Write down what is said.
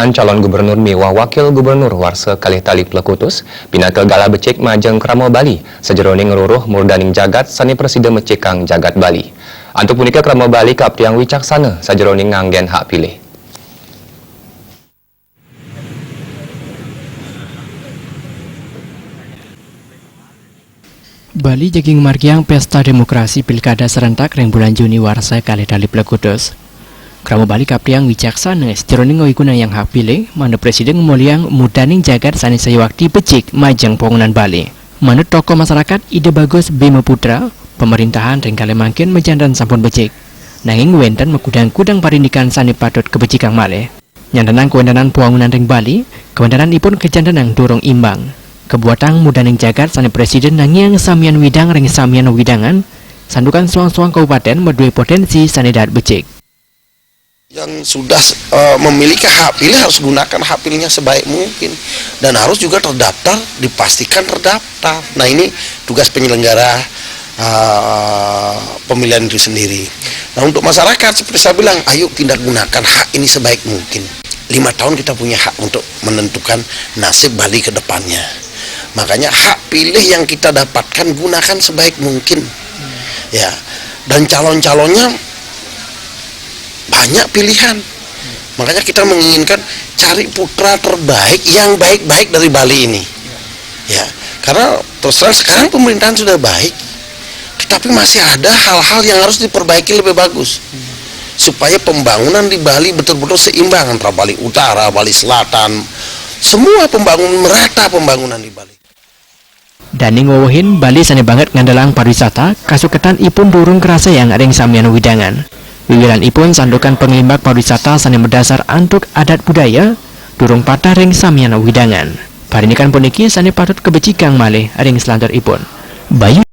pemilihan calon gubernur miwah wakil gubernur warsa kalih tali Plekutus pindah ke Gala Becik Majeng Kramo Bali sajeroning ngeruruh murdaning jagat sani presiden mecikang jagat Bali. Antuk punika Kramo Bali kaptiang wicaksana sajeroning nganggen hak pilih. Bali jaging margiang pesta demokrasi pilkada serentak ring bulan Juni warsa kalih tali Plekutus. Kramo Bali kaptiang wicaksana sejeroning ngawiguna yang hak pilih mana presiden muliang mudaning jagat sani sayawakti becik Majeng Pongunan Bali. Manut tokoh masyarakat Ide Bagus Bima Putra, pemerintahan ring kalih mangkin mejandan sampun becik. Nanging wenten mekudang-kudang parindikan sani patut kebecikang malih. Nyandanang kewendanan Pongunan ring Bali, kewendananipun kejandanang durung imbang. Kebuatan mudaning jagat sani presiden nangiang samian widang ring samian widangan, sandukan suang-suang kabupaten medue potensi sani dahat becik. Yang sudah memiliki hak pilih harus gunakan hak pilihnya sebaik mungkin dan harus juga terdaftar, dipastikan terdaftar. Nah, ini tugas penyelenggara pemilihan itu sendiri. Nah, untuk masyarakat seperti saya bilang, ayo tindak gunakan hak ini sebaik mungkin. 5 tahun kita punya hak untuk menentukan nasib Bali ke depannya. Makanya hak pilih yang kita dapatkan gunakan sebaik mungkin. Ya, dan calon-calonnya banyak pilihan, makanya kita menginginkan cari putra terbaik yang baik-baik dari Bali ini, ya. Karena terus terang sekarang pemerintahan sudah baik, tetapi masih ada hal-hal yang harus diperbaiki lebih bagus, supaya pembangunan di Bali betul-betul seimbang antara Bali Utara, Bali Selatan, semua pembangunan merata pembangunan di Bali. Daning wowohin Bali sani banget ngandalang pariwisata, kasuketan ipun durung kerasa yang ring samian widangan. Wiwilan ipun sandukan pengelimbak pariwisata sani berdasar antuk adat budaya durung patah ring samian widangan. Parindikan puniki sani patut kebecikang malih ring selantur ipun. Bayu